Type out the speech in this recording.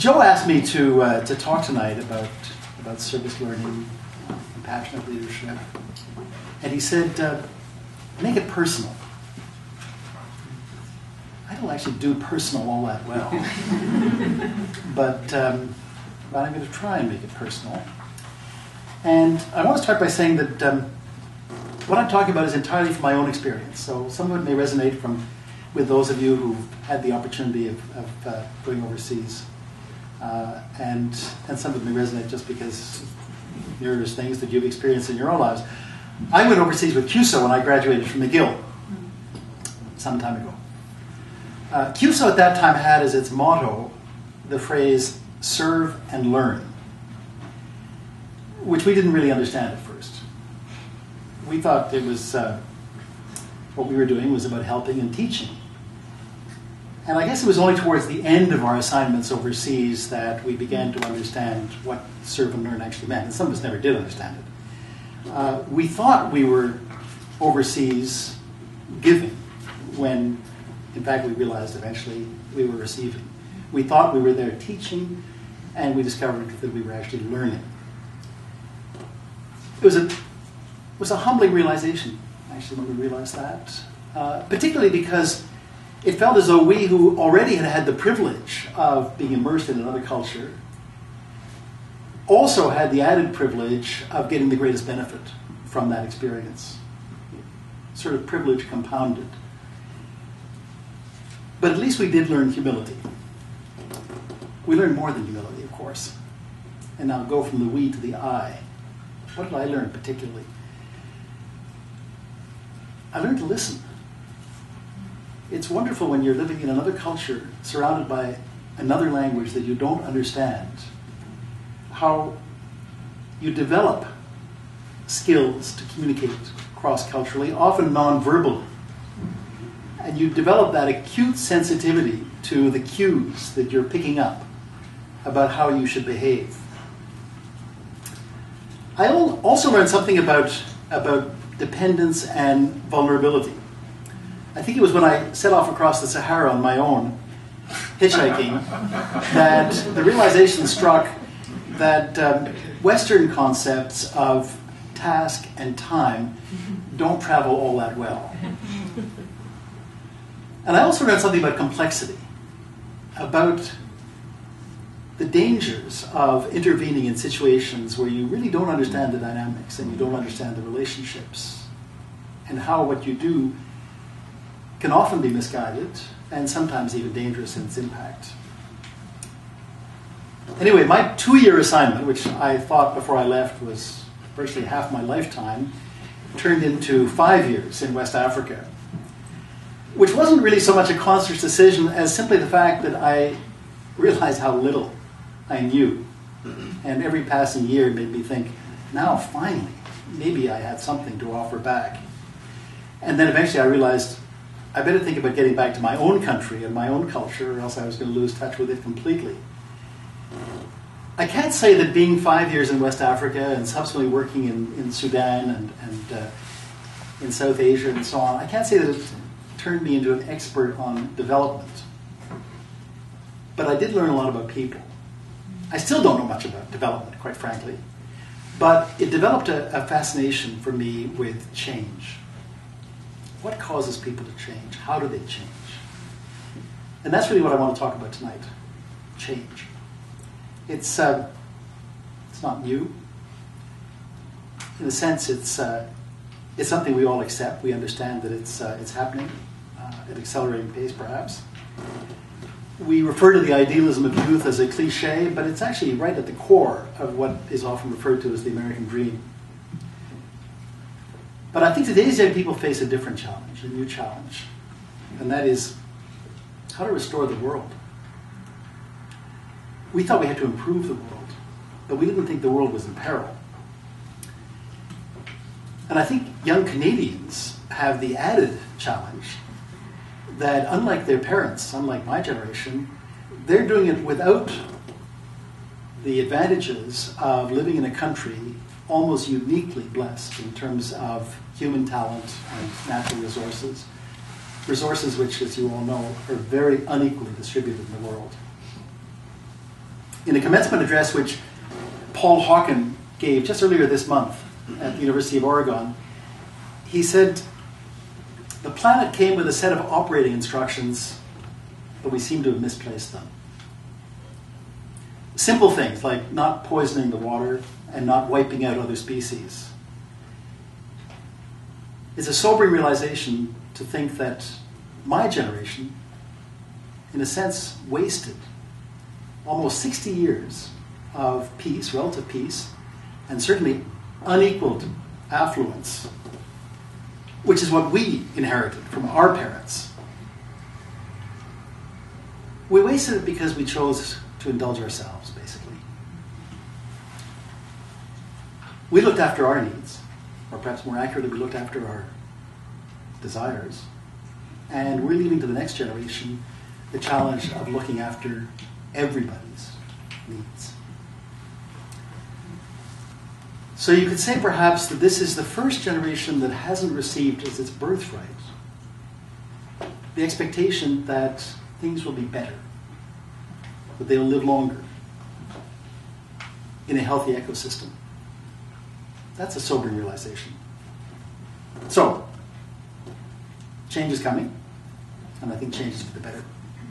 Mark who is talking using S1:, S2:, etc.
S1: Joe asked me to talk tonight about service learning, compassionate leadership, and he said, make it personal. I don't actually do personal all that well, but I'm going to try and make it personal. And I want to start by saying that what I'm talking about is entirely from my own experience. So some of it may resonate with those of you who had the opportunity of going overseas. And some of it may resonate just because there's things that you've experienced in your own lives. I went overseas with CUSO when I graduated from McGill some time ago. CUSO at that time had as its motto the phrase, serve and learn, which we didn't really understand at first. We thought it was, what we were doing was about helping and teaching. And I guess it was only towards the end of our assignments overseas that we began to understand what serve and learn actually meant. And some of us never did understand it. We thought we were overseas giving when, in fact, we realized eventually we were receiving. We thought we were there teaching, and we discovered that we were actually learning. It was a humbling realization, actually, when we realized that, particularly because it felt as though we who already had the privilege of being immersed in another culture also had the added privilege of getting the greatest benefit from that experience. Sort of privilege compounded. But at least we did learn humility. We learned more than humility, of course. And now go from the we to the I. What did I learn particularly? I learned to listen. It's wonderful when you're living in another culture, surrounded by another language that you don't understand, how you develop skills to communicate cross-culturally, often non-verbally. And you develop that acute sensitivity to the cues that you're picking up about how you should behave. I also learned something about dependence and vulnerability. I think it was when I set off across the Sahara on my own, hitchhiking, that the realization struck that Western concepts of task and time don't travel all that well. And I also learned something about complexity, about the dangers of intervening in situations where you really don't understand the dynamics and you don't understand the relationships, and how what you do can often be misguided and sometimes even dangerous in its impact. Anyway, my 2-year assignment, which I thought before I left was virtually half my lifetime, turned into 5 years in West Africa, which wasn't really so much a conscious decision as simply the fact that I realized how little I knew. And every passing year made me think, now finally, maybe I had something to offer back. And then eventually I realized I better think about getting back to my own country and my own culture, or else I was going to lose touch with it completely. I can't say that being 5 years in West Africa and subsequently working in Sudan and in South Asia and so on, I can't say that it turned me into an expert on development. But I did learn a lot about people. I still don't know much about development, quite frankly. But it developed a fascination for me with change. What causes people to change? How do they change? And that's really what I want to talk about tonight. Change. It's not new. In a sense, it's something we all accept. We understand that it's happening at an accelerating pace, perhaps. We refer to the idealism of youth as a cliche, but it's actually right at the core of what is often referred to as the American dream. But I think today's young people face a different challenge, a new challenge, and that is how to restore the world. We thought we had to improve the world, but we didn't think the world was in peril. And I think young Canadians have the added challenge that, unlike their parents, unlike my generation, they're doing it without the advantages of living in a country almost uniquely blessed in terms of human talent and natural resources, resources which, as you all know, are very unequally distributed in the world. In a commencement address which Paul Hawken gave just earlier this month at the University of Oregon, he said, "The planet came with a set of operating instructions, but we seem to have misplaced them." Simple things like not poisoning the water and not wiping out other species. It's a sobering realization to think that my generation, in a sense, wasted almost 60 years of peace, relative peace, and certainly unequaled affluence, which is what we inherited from our parents. We wasted it because we chose to indulge ourselves, basically. We looked after our needs, or perhaps more accurately, we looked after our desires, and we're leaving to the next generation the challenge of looking after everybody's needs. So you could say perhaps that this is the first generation that hasn't received as its birthright the expectation that things will be better, that they'll live longer in a healthy ecosystem. That's a sobering realization. So, change is coming, and I think change is for the better.